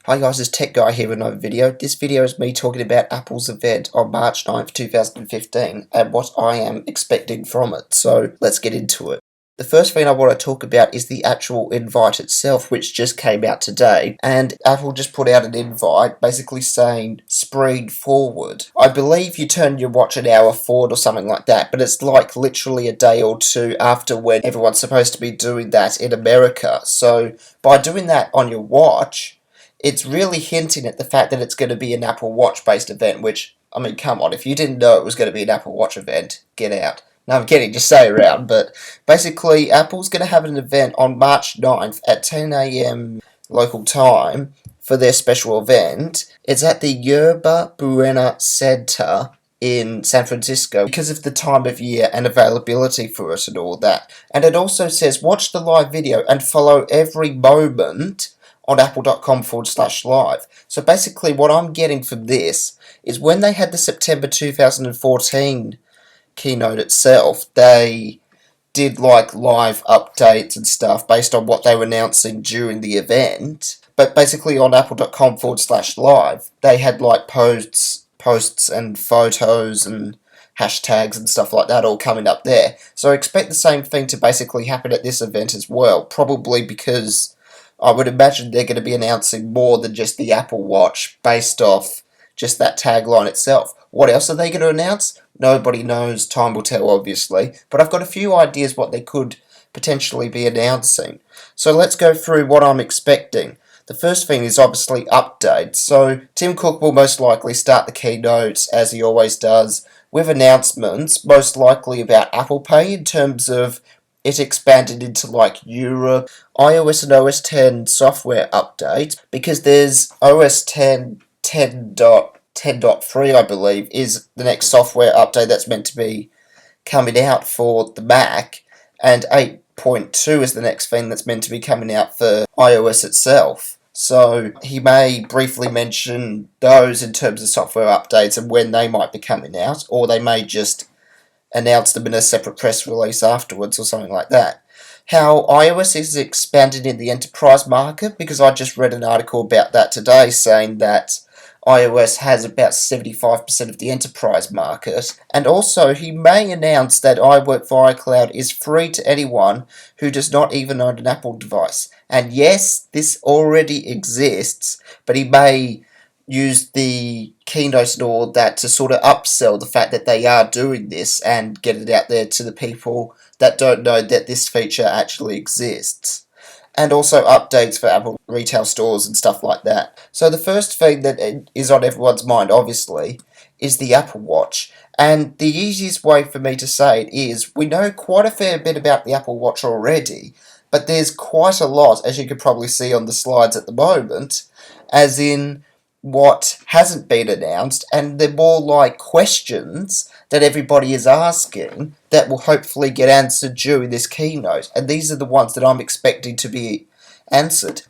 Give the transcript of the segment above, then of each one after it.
Hi guys, it's Tech Guy here with another video. This video is me talking about Apple's event on March 9th, 2015 and what I am expecting from it. So let's get into it. The first thing I want to talk about is the actual invite itself, which just came out today, and Apple just put out an invite basically saying spring forward. I believe you turn your watch an hour forward or something like that, but it's like literally a day or two after when everyone's supposed to be doing that in America. So by doing that on your watch, it's really hinting at the fact that it's going to be an Apple Watch based event, which, I mean, come on, if you didn't know it was going to be an Apple Watch event, get out. No, I'm kidding, just stay around, but basically Apple's going to have an event on March 9th at 10 AM local time for their special event. It's at the Yerba Buena Center in San Francisco because of the time of year and availability for it and all that. And it also says watch the live video and follow every moment on apple.com/live. So basically what I'm getting from this is when they had the September 2014 keynote itself, they did like live updates and stuff based on what they were announcing during the event. But basically on apple.com/live, they had like posts and photos and hashtags and stuff like that all coming up there. So I expect the same thing to basically happen at this event as well, probably because I would imagine they're going to be announcing more than just the Apple Watch based off just that tagline itself. What else are they going to announce? Nobody knows. Time will tell, obviously. But I've got a few ideas what they could potentially be announcing. So let's go through what I'm expecting. The first thing is obviously updates. So Tim Cook will most likely start the keynote, as he always does, with announcements, most likely about Apple Pay in terms of it expanded into like Europe, iOS and OS 10 software update, because there's OS 10 10.3, I believe, is the next software update that's meant to be coming out for the Mac, and 8.2 is the next thing that's meant to be coming out for iOS itself. So he may briefly mention those in terms of software updates and when they might be coming out, or they may just announce them in a separate press release afterwards or something like that. How iOS is expanded in the enterprise market, because I just read an article about that today saying that iOS has about 75% of the enterprise market, and also he may announce that iWork for iCloud is free to anyone who does not even own an Apple device. And yes, this already exists, but he may use the keynote and all that to sort of upsell the fact that they are doing this and get it out there to the people that don't know that this feature actually exists. And also updates for Apple retail stores and stuff like that. So the first thing that is on everyone's mind, obviously, is the Apple Watch. And the easiest way for me to say it is, we know quite a fair bit about the Apple Watch already, but there's quite a lot, as you can probably see on the slides at the moment, as in what hasn't been announced, and they're more like questions that everybody is asking that will hopefully get answered during this keynote, and these are the ones that I'm expecting to be answered.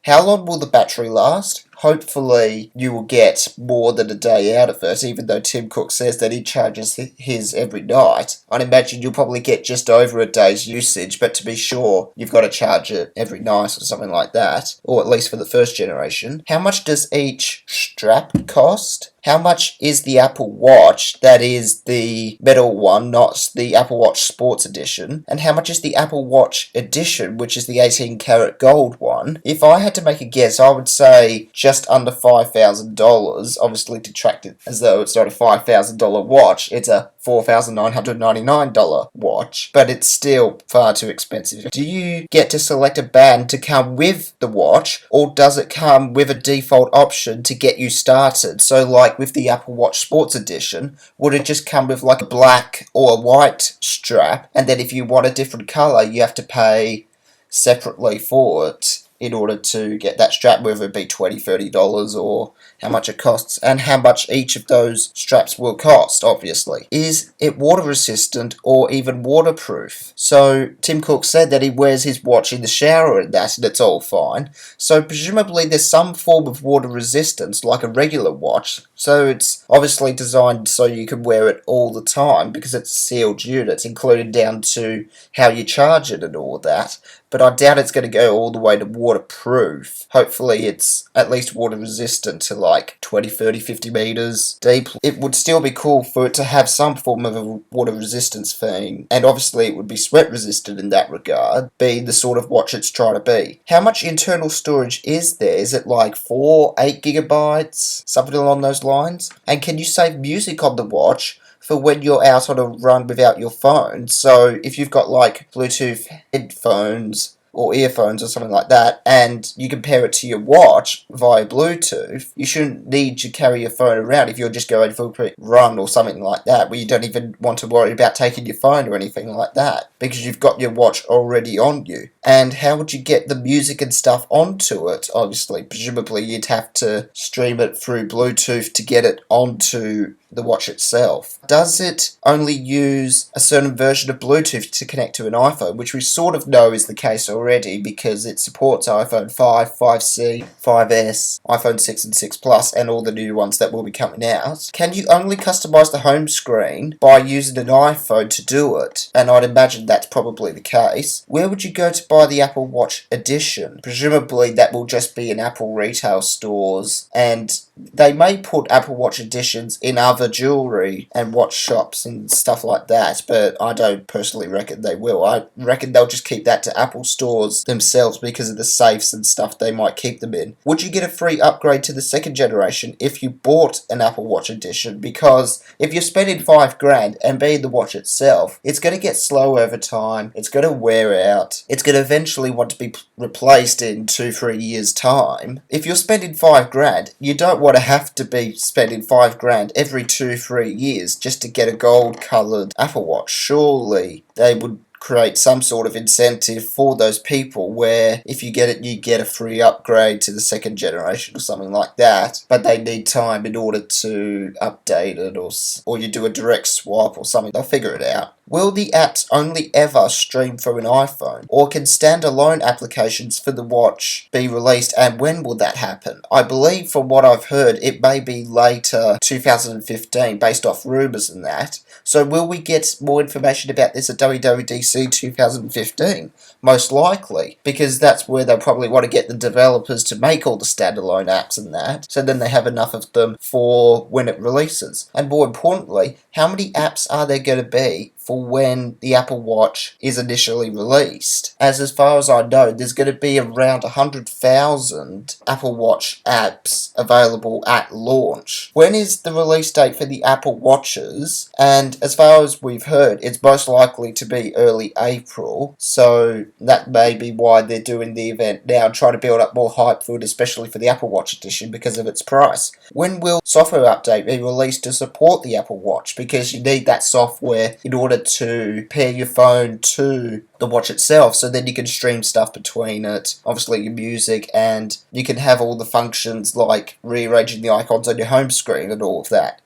How long will the battery last? Hopefully you will get more than a day out of it, even though Tim Cook says that he charges his every night. I'd imagine you'll probably get just over a day's usage, but to be sure, you've got to charge it every night or something like that, or at least for the first generation. How much does each strap cost? How much is the Apple Watch, that is the metal one, not the Apple Watch Sports Edition? And how much is the Apple Watch Edition, which is the 18-karat gold one? If I had to make a guess, I would say just under $5,000, obviously detracted as though it's not a $5,000 watch, it's a $4,999 watch, but it's still far too expensive. Do you get to select a band to come with the watch, or does it come with a default option to get you started? So like with the Apple Watch Sports Edition, would it just come with like a black or a white strap, and then if you want a different colour you have to pay separately for it in order to get that strap, whether it be $20, $30 or how much it costs, and how much each of those straps will cost, obviously. Is it water resistant or even waterproof? So Tim Cook said that he wears his watch in the shower and that, and it's all fine. So presumably there's some form of water resistance like a regular watch, so it's obviously designed so you can wear it all the time because it's a sealed unit, including down to how you charge it and all that. But I doubt it's going to go all the way to water waterproof. Hopefully it's at least water resistant to like 20, 30, 50 meters deep. It would still be cool for it to have some form of a water resistance thing, and obviously it would be sweat resistant in that regard, being the sort of watch it's trying to be. How much internal storage is there? Is it like 4, 8 gigabytes? Something along those lines? And can you save music on the watch for when you're out on a run without your phone? So if you've got like Bluetooth headphones or earphones or something like that, and you compare it to your watch via Bluetooth, you shouldn't need to carry your phone around if you're just going for a quick run or something like that, where you don't even want to worry about taking your phone or anything like that, because you've got your watch already on you. And how would you get the music and stuff onto it? Obviously, presumably you'd have to stream it through Bluetooth to get it onto the watch itself. Does it only use a certain version of Bluetooth to connect to an iPhone, which we sort of know is the case already because it supports iPhone 5, 5C, 5S, iPhone 6 and 6 Plus, and all the new ones that will be coming out? Can you only customize the home screen by using an iPhone to do it? And I'd imagine that's probably the case. Where would you go to buy the Apple Watch Edition? Presumably that will just be in Apple retail stores, and they may put Apple Watch Editions in other jewellery and watch shops and stuff like that, but I don't personally reckon they will. I reckon they'll just keep that to Apple stores themselves because of the safes and stuff they might keep them in. Would you get a free upgrade to the second generation if you bought an Apple Watch Edition? Because if you're spending $5,000 and being the watch itself, it's going to get slow over time, it's going to wear out, it's going to eventually want to be replaced in 2-3 years time. If you're spending $5,000, you don't want to have to be spending $5,000 every 2-3 years just to get a gold coloured Apple Watch. Surely they would create some sort of incentive for those people where if you get it, you get a free upgrade to the second generation or something like that, but they need time in order to update it, or you do a direct swap or something. They'll figure it out. Will the apps only ever stream from an iPhone, or can standalone applications for the watch be released, and when will that happen? I believe from what I've heard it may be later 2015 based off rumours and that. So will we get more information about this at WWDC 2015? Most likely, because that's where they'll probably want to get the developers to make all the standalone apps and that, so then they have enough of them for when it releases. And more importantly, how many apps are there going to be for when the Apple Watch is initially released? As far as I know, there's going to be around 100,000 Apple Watch apps available at launch. When is the release date for the Apple Watches? And as far as we've heard, it's most likely to be early April, so that may be why they're doing the event now and trying to build up more hype for it, especially for the Apple Watch Edition because of its price. When will software update be released to support the Apple Watch? Because you need that software in order to pair your phone to the watch itself, so then you can stream stuff between it, obviously your music, and you can have all the functions like rearranging the icons on your home screen and all of that.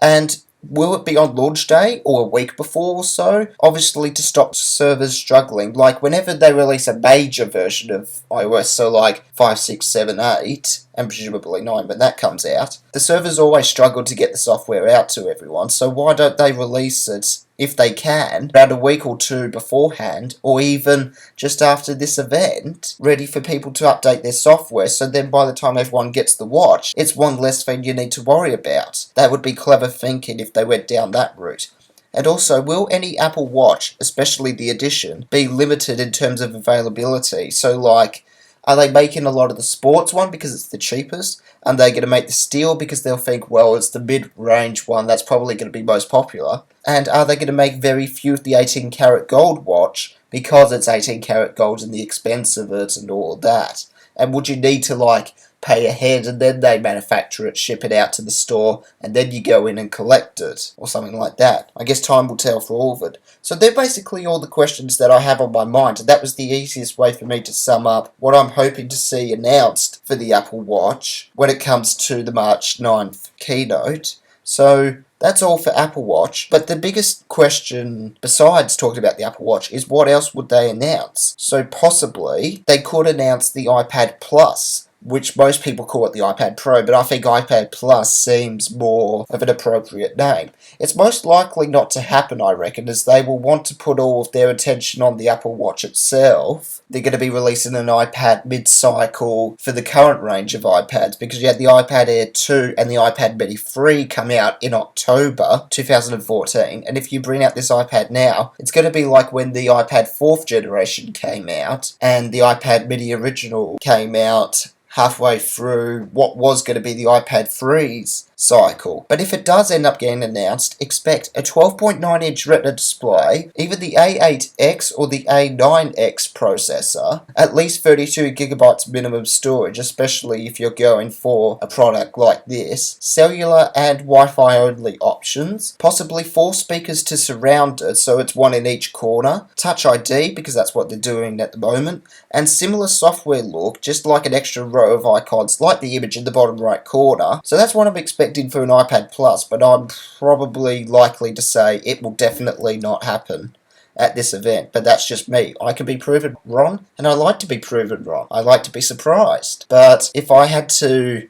And will it be on launch day or a week before or so? Obviously to stop servers struggling. Like whenever they release a major version of iOS, so like 5, 6, 7, 8, and presumably 9 when that comes out, the servers always struggle to get the software out to everyone, so why don't they release it, if they can, about a week or two beforehand, or even just after this event, ready for people to update their software, so then by the time everyone gets the watch, it's one less thing you need to worry about. That would be clever thinking if they went down that route. And also, will any Apple Watch, especially the Edition, be limited in terms of availability? So like, are they making a lot of the sports one because it's the cheapest? Are they going to make the steel because they'll think, well, it's the mid-range one that's probably going to be most popular? And are they going to make very few of the 18 karat gold watch because it's 18 karat gold and the expense of it and all of that? And would you need to like pay ahead and then they manufacture it, ship it out to the store, and then you go in and collect it, or something like that? I guess time will tell for all of it. So they're basically all the questions that I have on my mind, and that was the easiest way for me to sum up what I'm hoping to see announced for the Apple Watch when it comes to the March 9th keynote. So that's all for Apple Watch, but the biggest question besides talking about the Apple Watch is what else would they announce? So possibly they could announce the iPad Plus, which most people call it the iPad Pro, but I think iPad Plus seems more of an appropriate name. It's most likely not to happen, I reckon, as they will want to put all of their attention on the Apple Watch itself. They're going to be releasing an iPad mid-cycle for the current range of iPads, because you had the iPad Air 2 and the iPad Mini 3 come out in October 2014, and if you bring out this iPad now, it's going to be like when the iPad 4th generation came out and the iPad Mini original came out halfway through what was going to be the iPad 3's cycle. But if it does end up getting announced, expect a 12.9-inch Retina display, either the A8X or the A9X processor, at least 32GB minimum storage, especially if you're going for a product like this, cellular and Wi-Fi only options, possibly 4 speakers to surround it, so it's one in each corner, Touch ID, because that's what they're doing at the moment, and similar software look, just like an extra row of icons, like the image in the bottom right corner. So that's what I'm expecting for an iPad Plus, but I'm probably likely to say it will definitely not happen at this event, but that's just me. I can be proven wrong, and I like to be proven wrong. I like to be surprised. But if I had to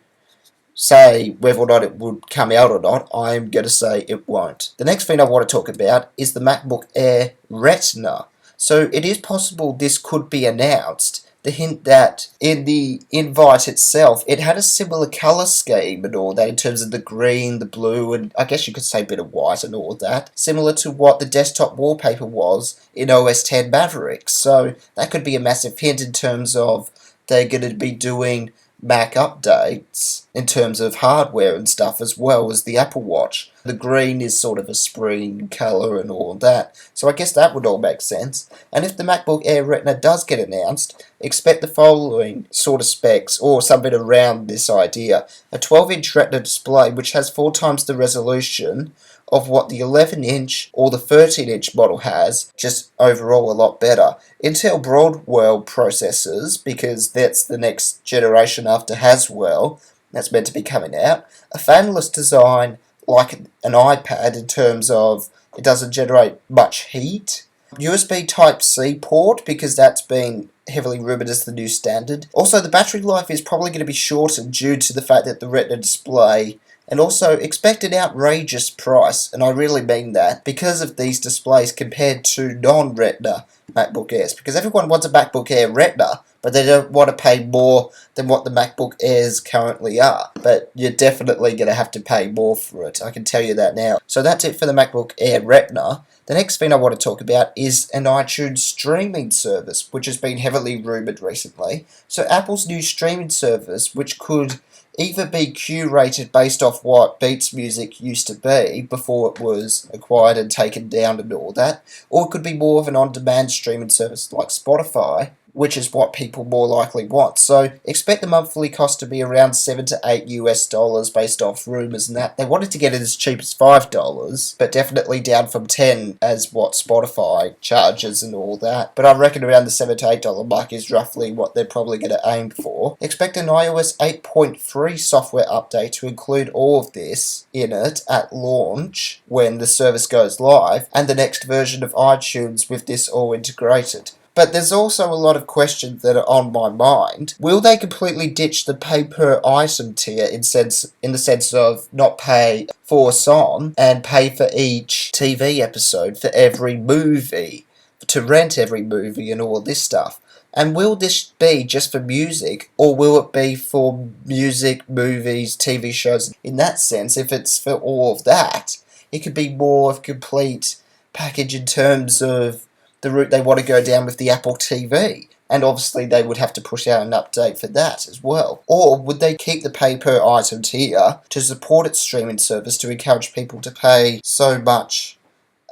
say whether or not it would come out or not, I'm going to say it won't. The next thing I want to talk about is the MacBook Air Retina. So it is possible this could be announced. The hint that in the invite itself, it had a similar colour scheme and all that, in terms of the green, the blue, and I guess you could say a bit of white and all that, similar to what the desktop wallpaper was in OS X Mavericks. So that could be a massive hint in terms of they're going to be doing Mac updates in terms of hardware and stuff, as well as the Apple Watch. The green is sort of a spring colour and all that, so I guess that would all make sense. And if the MacBook Air Retina does get announced, expect the following sort of specs, or something around this idea. A 12-inch Retina display which has 4 times the resolution of what the 11-inch or the 13-inch model has, just overall a lot better. Intel Broadwell processors, because that's the next generation after Haswell, that's meant to be coming out. A fanless design like an iPad in terms of it doesn't generate much heat. USB Type-C port, because that's been heavily rumoured as the new standard. Also, the battery life is probably going to be shortened due to the fact that the Retina display, and also expect an outrageous price, and I really mean that, because of these displays compared to non-Retina MacBook Airs, because everyone wants a MacBook Air Retina, but they don't want to pay more than what the MacBook Airs currently are. But you're definitely going to have to pay more for it, I can tell you that now. So that's it for the MacBook Air Retina. The next thing I want to talk about is an iTunes streaming service, which has been heavily rumoured recently. So Apple's new streaming service, which could either be curated based off what Beats Music used to be before it was acquired and taken down and all that, or it could be more of an on-demand streaming service like Spotify, which is what people more likely want. So expect the monthly cost to be around $7 to $8 based off rumours and that. They wanted to get it as cheap as $5, but definitely down from $10 as what Spotify charges and all that. But I reckon around the $7 to $8 mark is roughly what they're probably going to aim for. Expect an iOS 8.3 software update to include all of this in it at launch when the service goes live, and the next version of iTunes with this all integrated. But there's also a lot of questions that are on my mind. Will they completely ditch the pay-per-item tier in the sense of not pay for a song and pay for each TV episode for every movie, to rent every movie and all this stuff? And will this be just for music, or will it be for music, movies, TV shows? In that sense, if it's for all of that, it could be more of a complete package in terms of the route they want to go down with the Apple TV. And obviously they would have to push out an update for that as well. Or would they keep the pay-per-item tier to support its streaming service to encourage people to pay so much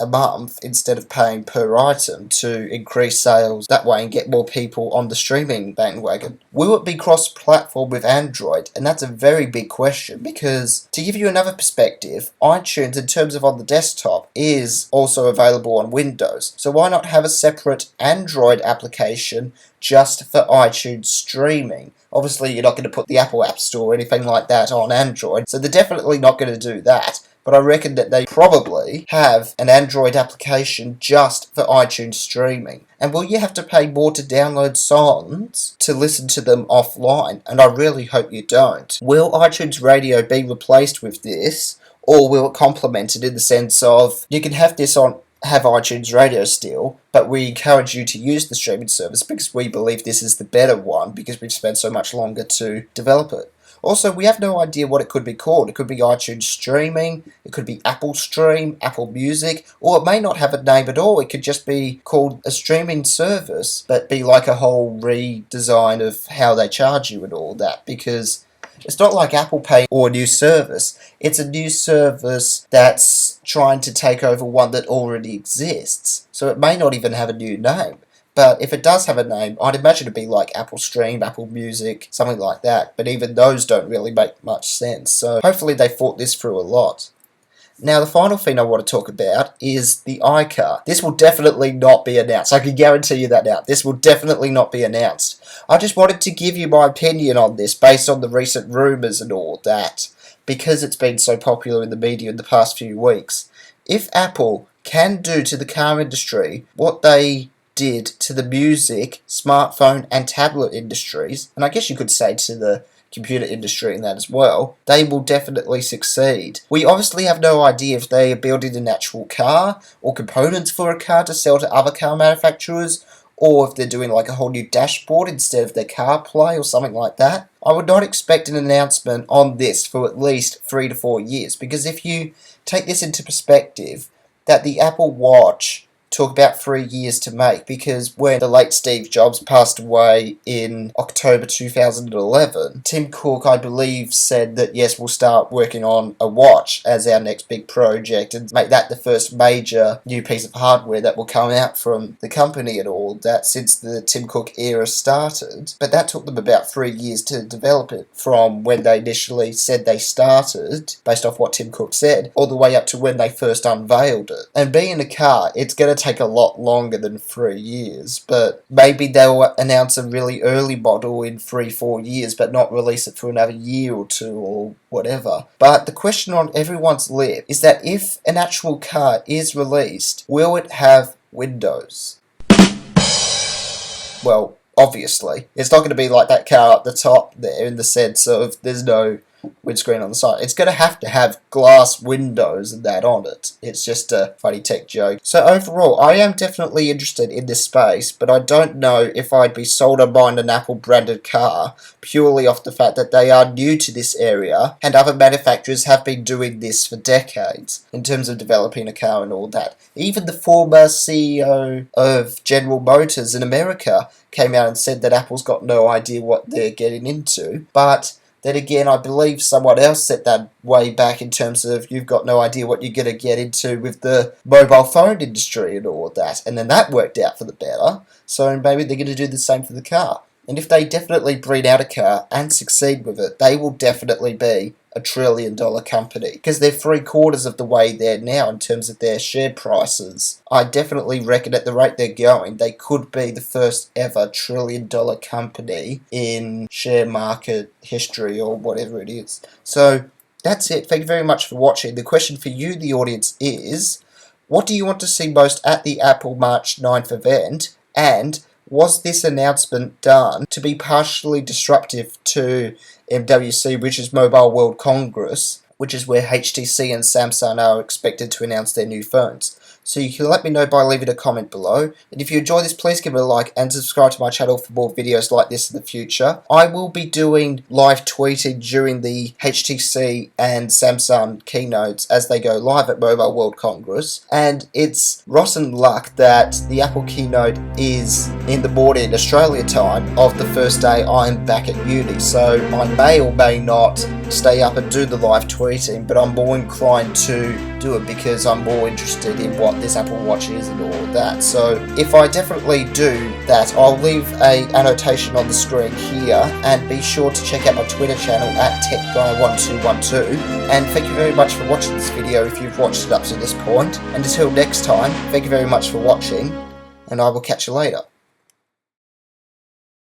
a month instead of paying per item to increase sales that way and get more people on the streaming bandwagon? Will it be cross-platform with Android? And that's a very big question, because to give you another perspective, iTunes in terms of on the desktop is also available on Windows. So why not have a separate Android application just for iTunes streaming. Obviously, you're not going to put the Apple App Store or anything like that on Android, so they're definitely not going to do that. But I reckon that they probably have an Android application just for iTunes streaming. And will you have to pay more to download songs to listen to them offline? And I really hope you don't. Will iTunes Radio be replaced with this? Or will it complement it in the sense of, you can have this on, have iTunes Radio still, but we encourage you to use the streaming service because we believe this is the better one because we've spent so much longer to develop it. Also, we have no idea what it could be called. It could be iTunes Streaming, it could be Apple Stream, Apple Music, or it may not have a name at all. It could just be called a streaming service, but be like a whole redesign of how they charge you and all that, because it's not like Apple Pay or a new service. It's a new service that's trying to take over one that already exists. So it may not even have a new name. But if it does have a name, I'd imagine it'd be like Apple Stream, Apple Music, something like that. But even those don't really make much sense. So hopefully they thought this through a lot. Now the final thing I want to talk about is the iCar. This will definitely not be announced. I can guarantee you that now. This will definitely not be announced. I just wanted to give you my opinion on this based on the recent rumours and all that, because it's been so popular in the media in the past few weeks. If Apple can do to the car industry what they did to the music, smartphone and tablet industries, and I guess you could say to the computer industry in that as well, they will definitely succeed. We obviously have no idea if they are building an actual car or components for a car to sell to other car manufacturers, or if they're doing like a whole new dashboard instead of their CarPlay or something like that. I would not expect an announcement on this for at least 3 to 4 years, because if you take this into perspective, that the Apple Watch took about 3 years to make, because when the late Steve Jobs passed away in October 2011, Tim Cook, I believe, said that yes, we'll start working on a watch as our next big project and make that the first major new piece of hardware that will come out from the company and all that since the Tim Cook era started. But that took them about 3 years to develop it, from when they initially said they started, based off what Tim Cook said, all the way up to when they first unveiled it. And being a car, it's going to take a lot longer than 3 years, but maybe they'll announce a really early model in 3-4 years but not release it for another year or two or whatever. But the question on everyone's lip is that if an actual car is released, will it have windows? Well, obviously it's not going to be like that car up the top there, in the sense of there's no windscreen on the side. It's going to have glass windows and that on it. It's just a funny tech joke. So overall, I am definitely interested in this space, but I don't know if I'd be sold on buying an Apple branded car purely off the fact that they are new to this area and other manufacturers have been doing this for decades in terms of developing a car and all that. Even the former CEO of General Motors in America came out and said that Apple's got no idea what they're getting into, but then again, I believe someone else said that way back in terms of you've got no idea what you're going to get into with the mobile phone industry and all that. And then that worked out for the better. So maybe they're going to do the same for the car. And if they definitely bring out a car and succeed with it, they will definitely be a $1 trillion company, because they're 3/4 of the way there now in terms of their share prices. I definitely reckon at the rate they're going, they could be the first ever $1 trillion company in share market history or whatever it is. So that's it. Thank you very much for watching. The question for you, the audience, is what do you want to see most at the Apple March 9th event, and was this announcement done to be partially disruptive to MWC, which is Mobile World Congress, which is where HTC and Samsung are expected to announce their new phones? So you can let me know by leaving a comment below. And if you enjoy this, please give it a like and subscribe to my channel for more videos like this in the future. I will be doing live tweeting during the HTC and Samsung keynotes as they go live at Mobile World Congress. And it's rotten luck that the Apple keynote is in the morning Australia time of the first day I'm back at uni. So I may or may not stay up and do the live tweeting, but I'm more inclined to do it because I'm more interested in what this Apple Watch is and all of that. So if I definitely do that, I'll leave a annotation on the screen here, and be sure to check out my Twitter channel at TechGuy1212. And thank you very much for watching this video if you've watched it up to this point. And until next time, thank you very much for watching, and I will catch you later.